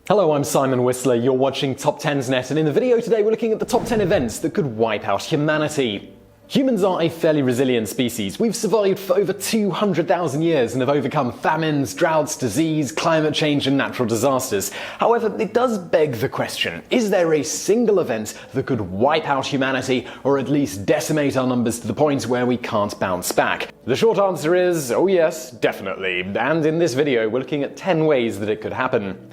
Hello, I'm Simon Whistler, you're watching TopTenzNet, and in the video today we're looking at the top 10 events that could wipe out humanity. Humans are a fairly resilient species. We've survived for over 200,000 years and have overcome famines, droughts, disease, climate change and natural disasters. However, it does beg the question, is there a single event that could wipe out humanity or at least decimate our numbers to the point where we can't bounce back? The short answer is, oh yes, definitely. And in this video we're looking at 10 ways that it could happen.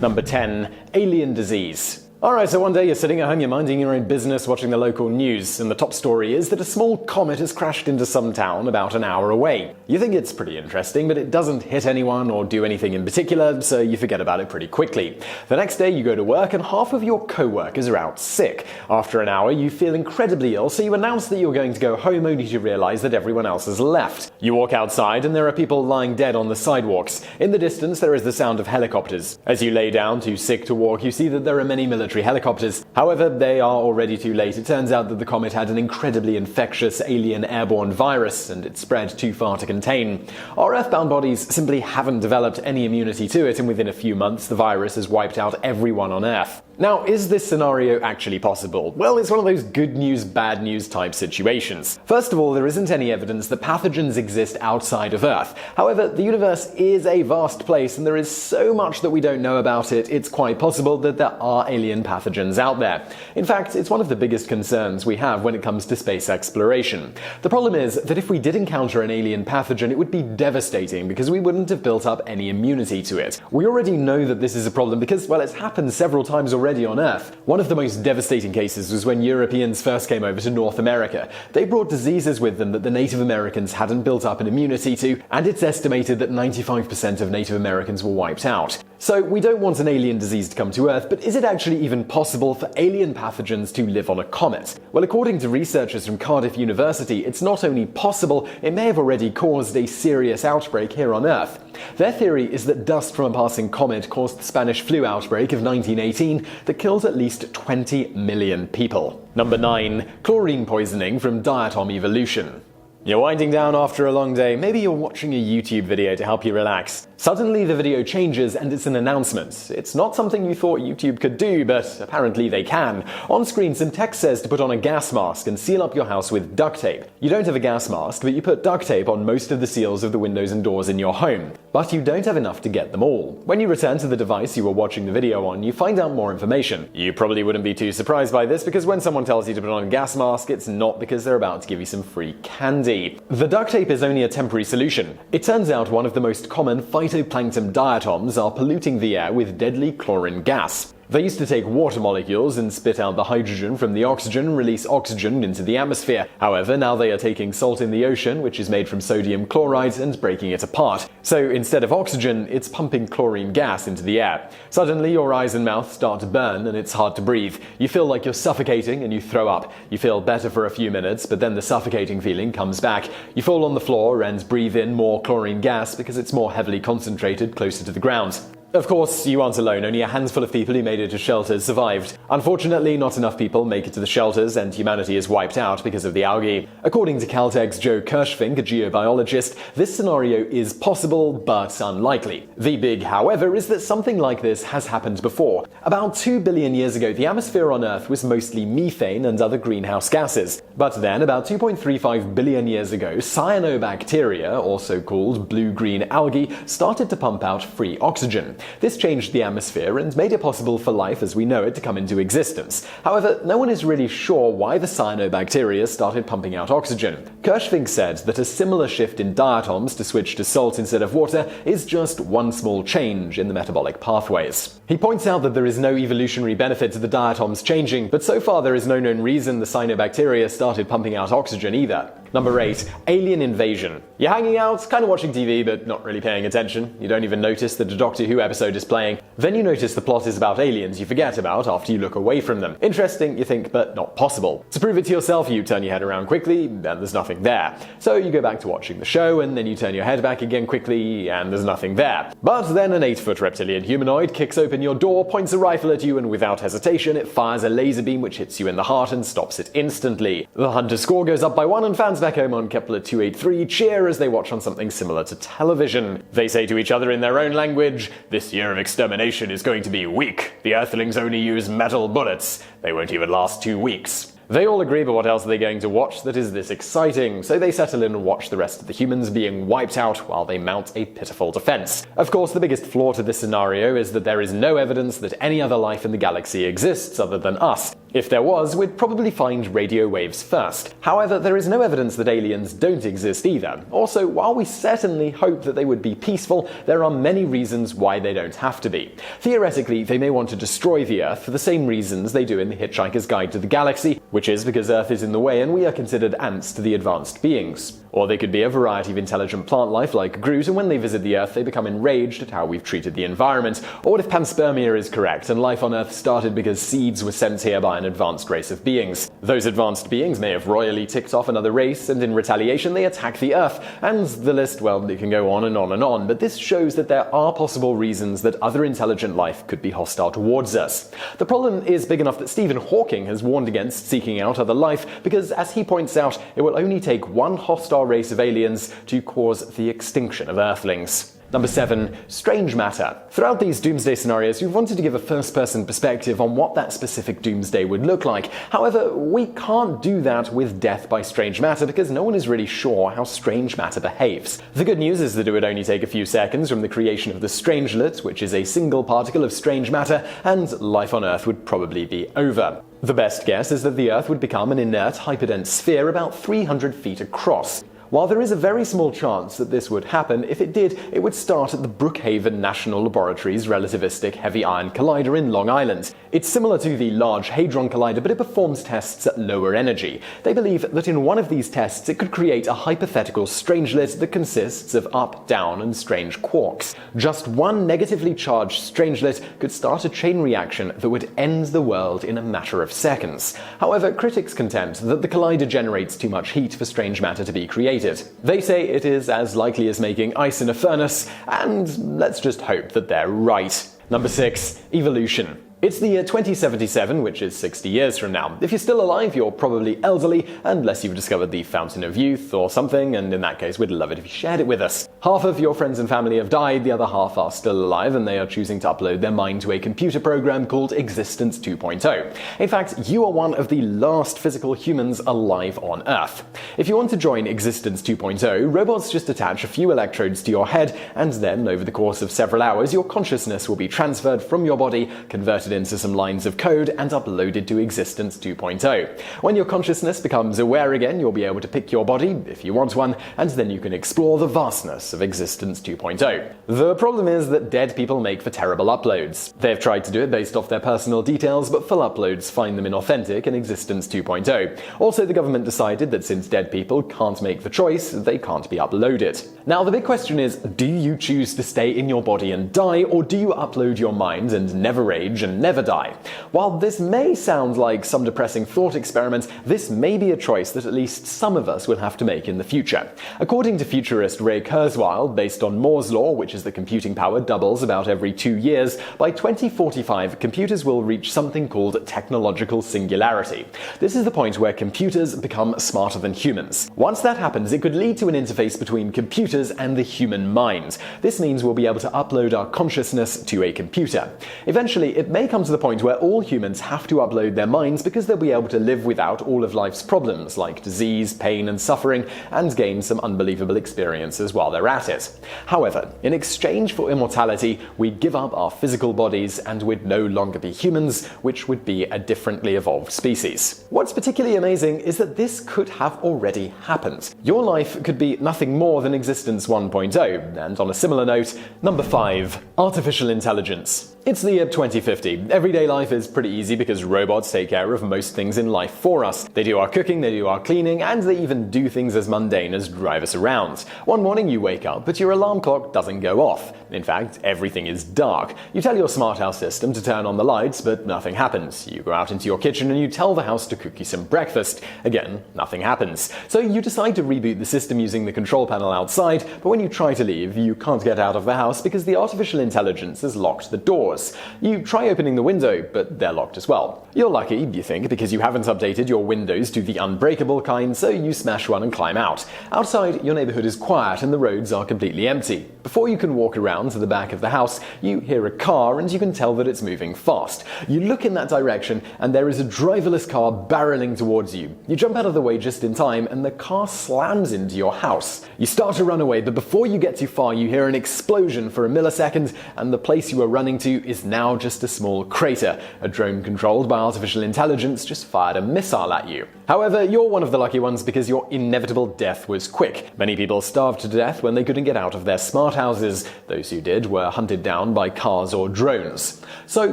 Number 10. Alien disease. Alright, so one day you're sitting at home, you're minding your own business, watching the local news, and the top story is that a small comet has crashed into some town about an hour away. You think it's pretty interesting, but it doesn't hit anyone or do anything in particular, so you forget about it pretty quickly. The next day you go to work and half of your co-workers are out sick. After an hour you feel incredibly ill, so you announce that you're going to go home only to realize that everyone else has left. You walk outside and there are people lying dead on the sidewalks. In the distance there is the sound of helicopters. As you lay down, too sick to walk, you see that there are many military helicopters. However, they are already too late. It turns out that the comet had an incredibly infectious alien airborne virus, and it spread too far to contain. Our Earthbound bodies simply haven't developed any immunity to it, and within a few months the virus has wiped out everyone on Earth. Now, is this scenario actually possible? Well, it's one of those good news, bad news type situations. First of all, there isn't any evidence that pathogens exist outside of Earth. However, the universe is a vast place and there is so much that we don't know about it, it's quite possible that there are alien pathogens out there. In fact, it's one of the biggest concerns we have when it comes to space exploration. The problem is that if we did encounter an alien pathogen, it would be devastating because we wouldn't have built up any immunity to it. We already know that this is a problem because, well, it's happened several times already on Earth. One of the most devastating cases was when Europeans first came over to North America. They brought diseases with them that the Native Americans hadn't built up an immunity to, and it's estimated that 95% of Native Americans were wiped out. So we don't want an alien disease to come to Earth, but is it actually even possible for alien pathogens to live on a comet? Well, according to researchers from Cardiff University, it's not only possible, it may have already caused a serious outbreak here on Earth. Their theory is that dust from a passing comet caused the Spanish flu outbreak of 1918 that killed at least 20 million people. Number 9. Chlorine poisoning from Diatom evolution. You're winding down after a long day, maybe you're watching a YouTube video to help you relax. Suddenly the video changes and it's an announcement. It's not something you thought YouTube could do, but apparently they can. On screen some text says to put on a gas mask and seal up your house with duct tape. You don't have a gas mask, but you put duct tape on most of the seals of the windows and doors in your home. But you don't have enough to get them all. When you return to the device you were watching the video on, you find out more information. You probably wouldn't be too surprised by this because when someone tells you to put on a gas mask, it's not because they're about to give you some free candy. The duct tape is only a temporary solution. It turns out one of the most common phytoplankton diatoms are polluting the air with deadly chlorine gas. They used to take water molecules and spit out the hydrogen from the oxygen and release oxygen into the atmosphere. However, now they are taking salt in the ocean, which is made from sodium chloride, and breaking it apart. So instead of oxygen, it's pumping chlorine gas into the air. Suddenly your eyes and mouth start to burn and it's hard to breathe. You feel like you're suffocating and you throw up. You feel better for a few minutes, but then the suffocating feeling comes back. You fall on the floor and breathe in more chlorine gas because it's more heavily concentrated closer to the ground. Of course, you aren't alone. Only a handful of people who made it to shelters survived. Unfortunately, not enough people make it to the shelters and humanity is wiped out because of the algae. According to Caltech's Joe Kirschfink, a geobiologist, this scenario is possible but unlikely. The big however is that something like this has happened before. About 2 billion years ago, the atmosphere on Earth was mostly methane and other greenhouse gases. But then, about 2.35 billion years ago, cyanobacteria, also called blue-green algae, started to pump out free oxygen. This changed the atmosphere and made it possible for life as we know it to come into existence. However, no one is really sure why the cyanobacteria started pumping out oxygen. Kirschfink said that a similar shift in diatoms to switch to salt instead of water is just one small change in the metabolic pathways. He points out that there is no evolutionary benefit to the diatoms changing, but so far there is no known reason the cyanobacteria started pumping out oxygen either. Number 8. Alien invasion. You're hanging out, kind of watching TV, but not really paying attention. You don't even notice that a Doctor Who episode is playing. Then you notice the plot is about aliens you forget about after you look away from them. Interesting, you think, but not possible. To prove it to yourself, you turn your head around quickly, and there's nothing there. So you go back to watching the show, and then you turn your head back again quickly, and there's nothing there. But then an 8-foot reptilian humanoid kicks open your door, points a rifle at you, and without hesitation, it fires a laser beam which hits you in the heart and stops it instantly. The hunter's score goes up by 1, and fans back home on Kepler 283 cheer as they watch on something similar to television. They say to each other in their own language, "This year of extermination is going to be weak. The Earthlings only use metal bullets. They won't even last 2 weeks." They all agree, but what else are they going to watch that is this exciting? So they settle in and watch the rest of the humans being wiped out while they mount a pitiful defense. Of course, the biggest flaw to this scenario is that there is no evidence that any other life in the galaxy exists other than us. If there was, we'd probably find radio waves first. However, there is no evidence that aliens don't exist either. Also, while we certainly hope that they would be peaceful, there are many reasons why they don't have to be. Theoretically, they may want to destroy the Earth for the same reasons they do in The Hitchhiker's Guide to the Galaxy, which is because Earth is in the way and we are considered ants to the advanced beings. Or they could be a variety of intelligent plant life like Groot, and when they visit the Earth they become enraged at how we've treated the environment. Or what if panspermia is correct and life on Earth started because seeds were sent here by an advanced race of beings? Those advanced beings may have royally ticked off another race, and in retaliation they attack the Earth. And the list, well, it can go on and on and on, but this shows that there are possible reasons that other intelligent life could be hostile towards us. The problem is big enough that Stephen Hawking has warned against seeking out other life, because as he points out, it will only take one hostile race of aliens to cause the extinction of Earthlings. Number 7. Strange matter. Throughout these doomsday scenarios, we've wanted to give a first-person perspective on what that specific doomsday would look like. However, we can't do that with death by strange matter because no one is really sure how strange matter behaves. The good news is that it would only take a few seconds from the creation of the strangelet, which is a single particle of strange matter, and life on Earth would probably be over. The best guess is that the Earth would become an inert, hyperdense sphere about 300 feet across. While there is a very small chance that this would happen, if it did, it would start at the Brookhaven National Laboratory's relativistic heavy iron collider in Long Island. It's similar to the Large Hadron Collider, but it performs tests at lower energy. They believe that in one of these tests it could create a hypothetical strangelet that consists of up, down, and strange quarks. Just one negatively charged strangelet could start a chain reaction that would end the world in a matter of seconds. However, critics contend that the collider generates too much heat for strange matter to be created. They say it is as likely as making ice in a furnace, and let's just hope that they're right. Number 6. Evolution. It's the year 2077, which is 60 years from now. If you're still alive, you're probably elderly, unless you've discovered the fountain of youth or something, and in that case, we'd love it if you shared it with us. Half of your friends and family have died, the other half are still alive, and they are choosing to upload their mind to a computer program called Existence 2.0. In fact, you are one of the last physical humans alive on Earth. If you want to join Existence 2.0, robots just attach a few electrodes to your head, and then, over the course of several hours, your consciousness will be transferred from your body, converted into some lines of code, and uploaded to Existence 2.0. When your consciousness becomes aware again, you'll be able to pick your body, if you want one, and then you can explore the vastness of Existence 2.0. The problem is that dead people make for terrible uploads. They've tried to do it based off their personal details, but full uploads find them inauthentic in Existence 2.0. Also, the government decided that since dead people can't make the choice, they can't be uploaded. Now, the big question is, do you choose to stay in your body and die, or do you upload your mind and never age and never die? While this may sound like some depressing thought experiment, this may be a choice that at least some of us will have to make in the future. According to futurist Ray Kurzweil, based on Moore's law, which is that computing power doubles about every 2 years, by 2045 computers will reach something called technological singularity. This is the point where computers become smarter than humans. Once that happens, it could lead to an interface between computers and the human mind. This means we'll be able to upload our consciousness to a computer. Eventually, it may come to the point where all humans have to upload their minds because they'll be able to live without all of life's problems like disease, pain, and suffering, and gain some unbelievable experiences while they're at it. However, in exchange for immortality, we'd give up our physical bodies and we'd no longer be humans, which would be a differently evolved species. What's particularly amazing is that this could have already happened. Your life could be nothing more than Existence 1.0, and on a similar note, number 5, artificial intelligence. It's the year 2050. Everyday life is pretty easy because robots take care of most things in life for us. They do our cooking, they do our cleaning, and they even do things as mundane as drive us around. One morning you wake up, but your alarm clock doesn't go off. In fact, everything is dark. You tell your smart house system to turn on the lights, but nothing happens. You go out into your kitchen and you tell the house to cook you some breakfast. Again, nothing happens. So you decide to reboot the system using the control panel outside, but when you try to leave, you can't get out of the house because the artificial intelligence has locked the door. doors. You try opening the window, but they're locked as well. You're lucky, you think, because you haven't updated your windows to the unbreakable kind, so you smash one and climb out. Outside, your neighborhood is quiet and the roads are completely empty. Before you can walk around to the back of the house, you hear a car and you can tell that it's moving fast. You look in that direction and there is a driverless car barreling towards you. You jump out of the way just in time and the car slams into your house. You start to run away, but before you get too far, you hear an explosion for a millisecond and the place you were running to is now just a small crater. A drone controlled by artificial intelligence just fired a missile at you. However, you're one of the lucky ones because your inevitable death was quick. Many people starved to death when they couldn't get out of their smart houses. Those who did were hunted down by cars or drones. So,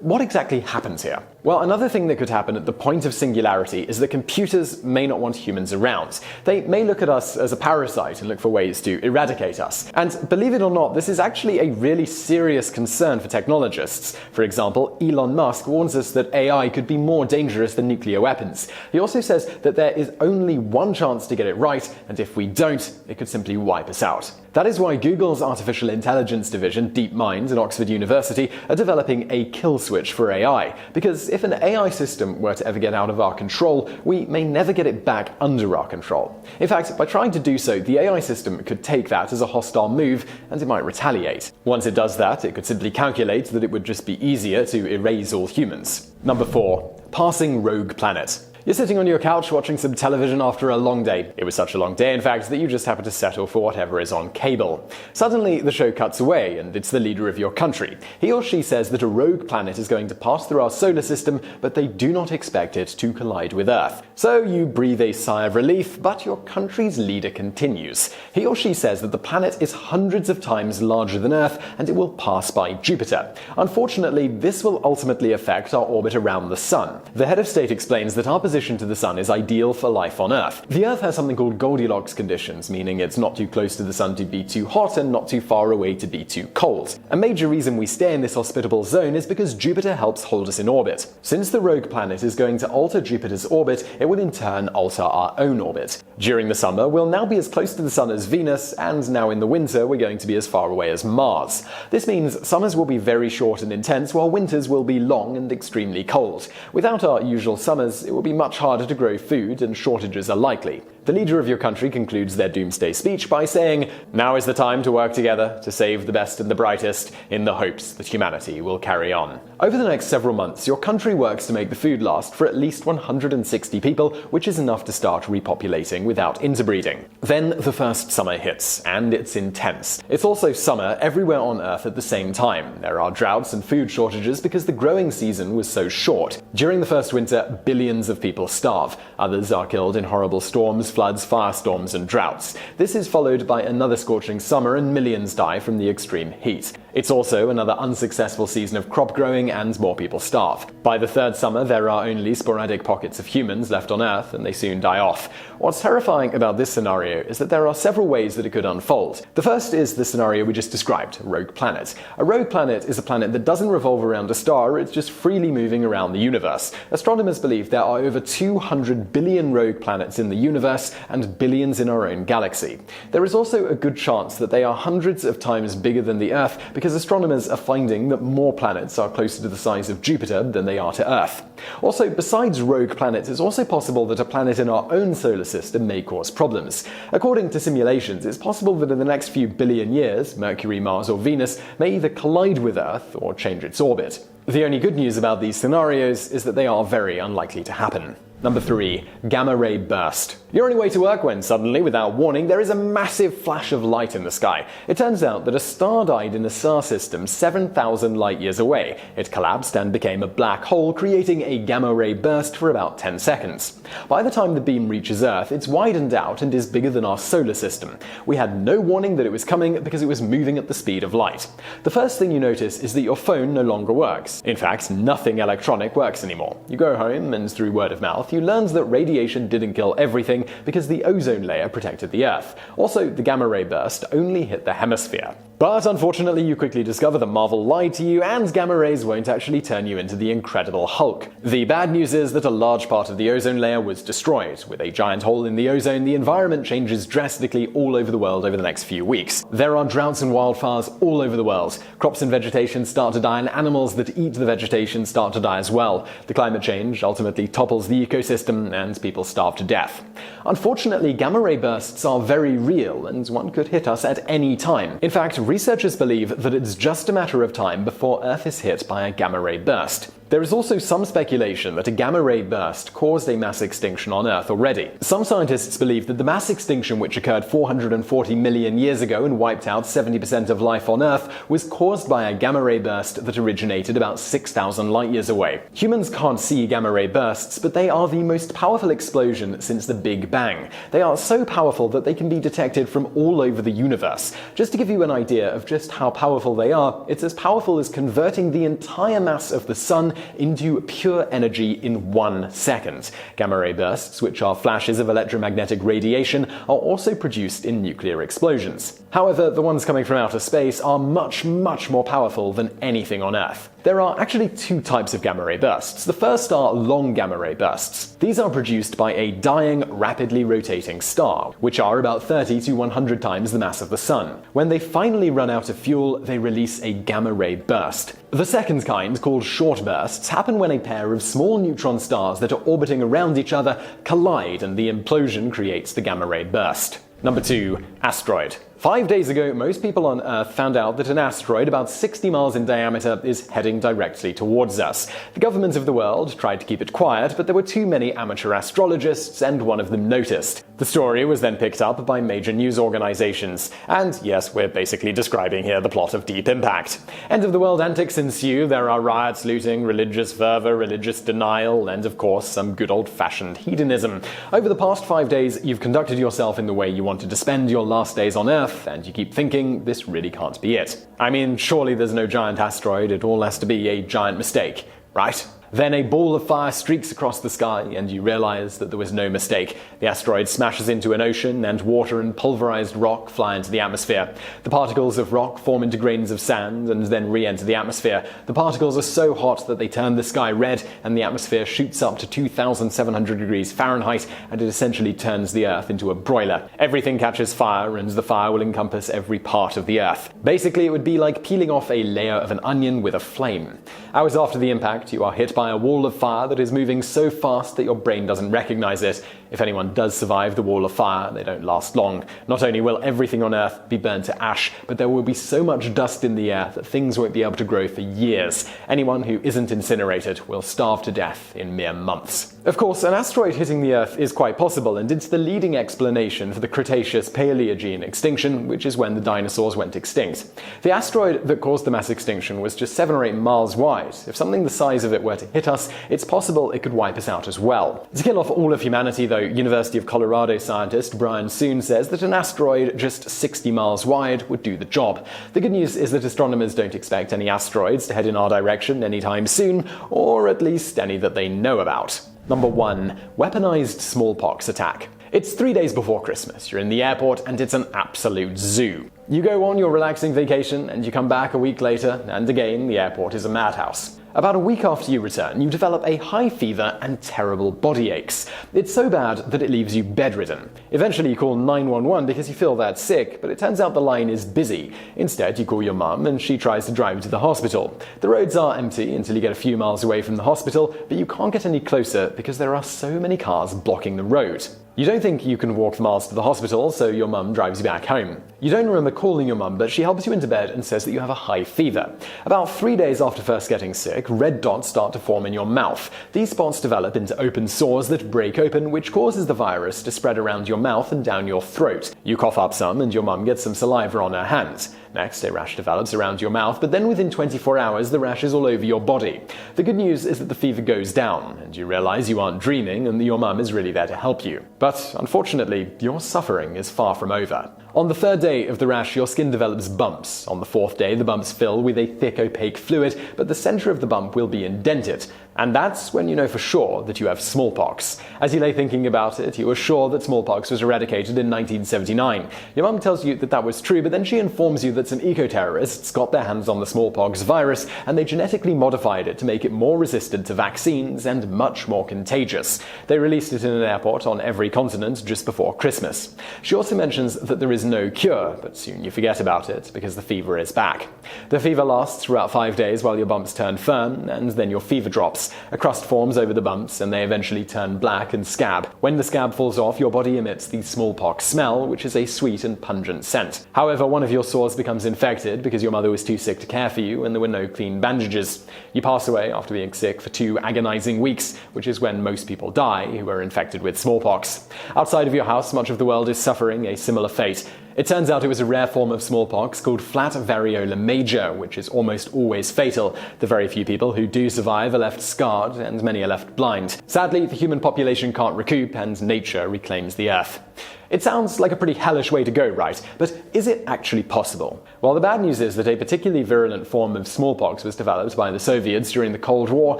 what exactly happens here? Well, another thing that could happen at the point of singularity is that computers may not want humans around. They may look at us as a parasite and look for ways to eradicate us. And believe it or not, this is actually a really serious concern for technologists. For example, Elon Musk warns us that AI could be more dangerous than nuclear weapons. He also says that there is only one chance to get it right, and if we don't, it could simply wipe us out. That is why Google's artificial intelligence division, DeepMind, and Oxford University are developing a kill switch for AI. Because if an AI system were to ever get out of our control, we may never get it back under our control. In fact, by trying to do so, the AI system could take that as a hostile move and it might retaliate. Once it does that, it could simply calculate that it would just be easier to erase all humans. Number 4. Passing rogue planet. You're sitting on your couch watching some television after a long day. It was such a long day, in fact, that you just happen to settle for whatever is on cable. Suddenly, the show cuts away, and it's the leader of your country. He or she says that a rogue planet is going to pass through our solar system, but they do not expect it to collide with Earth. So you breathe a sigh of relief, but your country's leader continues. He or she says that the planet is hundreds of times larger than Earth, and it will pass by Jupiter. Unfortunately, this will ultimately affect our orbit around the Sun. The head of state explains that our position to the Sun is ideal for life on Earth. The Earth has something called Goldilocks conditions, meaning it's not too close to the Sun to be too hot and not too far away to be too cold. A major reason we stay in this hospitable zone is because Jupiter helps hold us in orbit. Since the rogue planet is going to alter Jupiter's orbit, it will in turn alter our own orbit. During the summer, we'll now be as close to the Sun as Venus, and now in the winter, we're going to be as far away as Mars. This means summers will be very short and intense, while winters will be long and extremely cold. Without our usual summers, it will be much harder to grow food and shortages are likely. The leader of your country concludes their doomsday speech by saying, "Now is the time to work together to save the best and the brightest in the hopes that humanity will carry on." Over the next several months, your country works to make the food last for at least 160 people, which is enough to start repopulating without interbreeding. Then the first summer hits, and it's intense. It's also summer everywhere on Earth at the same time. There are droughts and food shortages because the growing season was so short. During the first winter, billions of people starve. Others are killed in horrible storms, floods, firestorms, and droughts. This is followed by another scorching summer and millions die from the extreme heat. It's also another unsuccessful season of crop growing and more people starve. By the third summer, there are only sporadic pockets of humans left on Earth and they soon die off. What's terrifying about this scenario is that there are several ways that it could unfold. The first is the scenario we just described, a rogue planet. A rogue planet is a planet that doesn't revolve around a star, it's just freely moving around the universe. Astronomers believe there are over 200 billion rogue planets in the universe and billions in our own galaxy. There is also a good chance that they are hundreds of times bigger than the Earth because astronomers are finding that more planets are closer to the size of Jupiter than they are to Earth. Also, besides rogue planets, it's also possible that a planet in our own solar system may cause problems. According to simulations, it's possible that in the next few billion years, Mercury, Mars, or Venus may either collide with Earth or change its orbit. The only good news about these scenarios is that they are very unlikely to happen. Number 3. Gamma ray burst. You're on your way to work when suddenly, without warning, there is a massive flash of light in the sky. It turns out that a star died in a star system 7,000 light years away. It collapsed and became a black hole, creating a gamma ray burst for about 10 seconds. By the time the beam reaches Earth, it's widened out and is bigger than our solar system. We had no warning that it was coming because it was moving at the speed of light. The first thing you notice is that your phone no longer works. In fact, nothing electronic works anymore. You go home and through word of mouth, you learned that radiation didn't kill everything because the ozone layer protected the Earth. Also, the gamma ray burst only hit the hemisphere. But unfortunately, you quickly discover that Marvel lied to you, and gamma rays won't actually turn you into the Incredible Hulk. The bad news is that a large part of the ozone layer was destroyed. With a giant hole in the ozone, the environment changes drastically all over the world over the next few weeks. There are droughts and wildfires all over the world. Crops and vegetation start to die, and animals that eat the vegetation start to die as well. The climate change ultimately topples the ecosystem, and people starve to death. Unfortunately, gamma ray bursts are very real, and one could hit us at any time. In fact, researchers believe that it's just a matter of time before Earth is hit by a gamma ray burst. There is also some speculation that a gamma ray burst caused a mass extinction on Earth already. Some scientists believe that the mass extinction which occurred 440 million years ago and wiped out 70% of life on Earth was caused by a gamma ray burst that originated about 6,000 light years away. Humans can't see gamma ray bursts, but they are the most powerful explosion since the Big Bang. They are so powerful that they can be detected from all over the universe. Just to give you an idea of just how powerful they are, it's as powerful as converting the entire mass of the Sun into pure energy in 1 second. Gamma ray bursts, which are flashes of electromagnetic radiation, are also produced in nuclear explosions. However, the ones coming from outer space are much more powerful than anything on Earth. There are actually two types of gamma ray bursts. The first are long gamma ray bursts. These are produced by a dying, rapidly rotating star, which are about 30 to 100 times the mass of the Sun. When they finally run out of fuel, they release a gamma ray burst. The second kind, called short bursts, happen when a pair of small neutron stars that are orbiting around each other collide, and the implosion creates the gamma ray burst. Number 2. Asteroid. 5 days ago, most people on Earth found out that an asteroid about 60 miles in diameter is heading directly towards us. The government of the world tried to keep it quiet, but there were too many amateur astrologists, and one of them noticed. The story was then picked up by major news organizations. And yes, we're basically describing here the plot of Deep Impact. End of the world antics ensue. There are riots, looting, religious fervor, religious denial, and of course, some good old-fashioned hedonism. Over the past 5 days, you've conducted yourself in the way you wanted to spend your last days on Earth, and you keep thinking this really can't be it. I mean, surely there's no giant asteroid, it all has to be a giant mistake, right? Then a ball of fire streaks across the sky, and you realize that there was no mistake. The asteroid smashes into an ocean, and water and pulverized rock fly into the atmosphere. The particles of rock form into grains of sand and then re-enter the atmosphere. The particles are so hot that they turn the sky red, and the atmosphere shoots up to 2,700 degrees Fahrenheit, and it essentially turns the Earth into a broiler. Everything catches fire, and the fire will encompass every part of the Earth. Basically, it would be like peeling off a layer of an onion with a flame. Hours after the impact, you are hit by a wall of fire that is moving so fast that your brain doesn't recognize it. If anyone does survive the wall of fire, they don't last long. Not only will everything on Earth be burned to ash, but there will be so much dust in the air that things won't be able to grow for years. Anyone who isn't incinerated will starve to death in mere months. Of course, an asteroid hitting the Earth is quite possible, and it's the leading explanation for the Cretaceous-Paleogene extinction, which is when the dinosaurs went extinct. The asteroid that caused the mass extinction was just 7 or 8 miles wide. If something the size of it were to hit us, it's possible it could wipe us out as well. To kill off all of humanity, though, University of Colorado scientist Brian Soon says that an asteroid just 60 miles wide would do the job. The good news is that astronomers don't expect any asteroids to head in our direction anytime soon, or at least any that they know about. Number 1. Weaponized smallpox attack. It's 3 days before Christmas. You're in the airport, and it's an absolute zoo. You go on your relaxing vacation, and you come back a week later, and again, the airport is a madhouse. About a week after you return, you develop a high fever and terrible body aches. It's so bad that it leaves you bedridden. Eventually you call 911 because you feel that sick, but it turns out the line is busy. Instead, you call your mum, and she tries to drive you to the hospital. The roads are empty until you get a few miles away from the hospital, but you can't get any closer because there are so many cars blocking the road. You don't think you can walk the miles to the hospital, so your mum drives you back home. You don't remember calling your mum, but she helps you into bed and says that you have a high fever. About 3 days after first getting sick, red dots start to form in your mouth. These spots develop into open sores that break open, which causes the virus to spread around your mouth and down your throat. You cough up some, and your mum gets some saliva on her hands. Next, a rash develops around your mouth, but then within 24 hours, the rash is all over your body. The good news is that the fever goes down, and you realize you aren't dreaming and that your mum is really there to help you. But unfortunately, your suffering is far from over. On the 3rd day of the rash, your skin develops bumps. On the 4th day, the bumps fill with a thick, opaque fluid, but the center of the bump will be indented. And that's when you know for sure that you have smallpox. As you lay thinking about it, you were sure that smallpox was eradicated in 1979. Your mum tells you that that was true, but then she informs you that some eco-terrorists got their hands on the smallpox virus and they genetically modified it to make it more resistant to vaccines and much more contagious. They released it in an airport on every continent just before Christmas. She also mentions that there is no cure, but soon you forget about it because the fever is back. The fever lasts for about 5 days while your bumps turn firm, and then your fever drops. A crust forms over the bumps and they eventually turn black and scab. When the scab falls off, your body emits the smallpox smell, which is a sweet and pungent scent. However, one of your sores becomes infected because your mother was too sick to care for you and there were no clean bandages. You pass away after being sick for 2 agonizing weeks, which is when most people die who are infected with smallpox. Outside of your house, much of the world is suffering a similar fate. It turns out it was a rare form of smallpox called flat variola major, which is almost always fatal. The very few people who do survive are left scarred, and many are left blind. Sadly, the human population can't recoup, and nature reclaims the earth. It sounds like a pretty hellish way to go, right? But is it actually possible? Well, the bad news is that a particularly virulent form of smallpox was developed by the Soviets during the Cold War,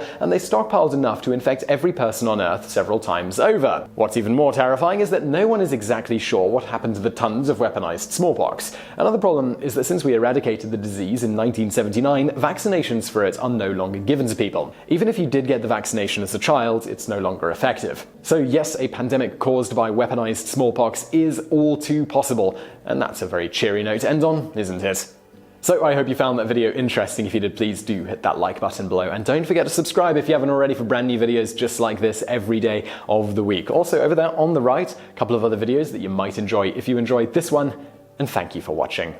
and they stockpiled enough to infect every person on Earth several times over. What's even more terrifying is that no one is exactly sure what happened to the tons of weaponized smallpox. Another problem is that since we eradicated the disease in 1979, vaccinations for it are no longer given to people. Even if you did get the vaccination as a child, it's no longer effective. So yes, a pandemic caused by weaponized smallpox is all too possible, and that's a very cheery note to end on, isn't it? So I hope you found that video interesting. If you did, please do hit that like button below, and don't forget to subscribe if you haven't already for brand new videos just like this every day of the week. Also over there on the right, a couple of other videos that you might enjoy if you enjoyed this one, and thank you for watching.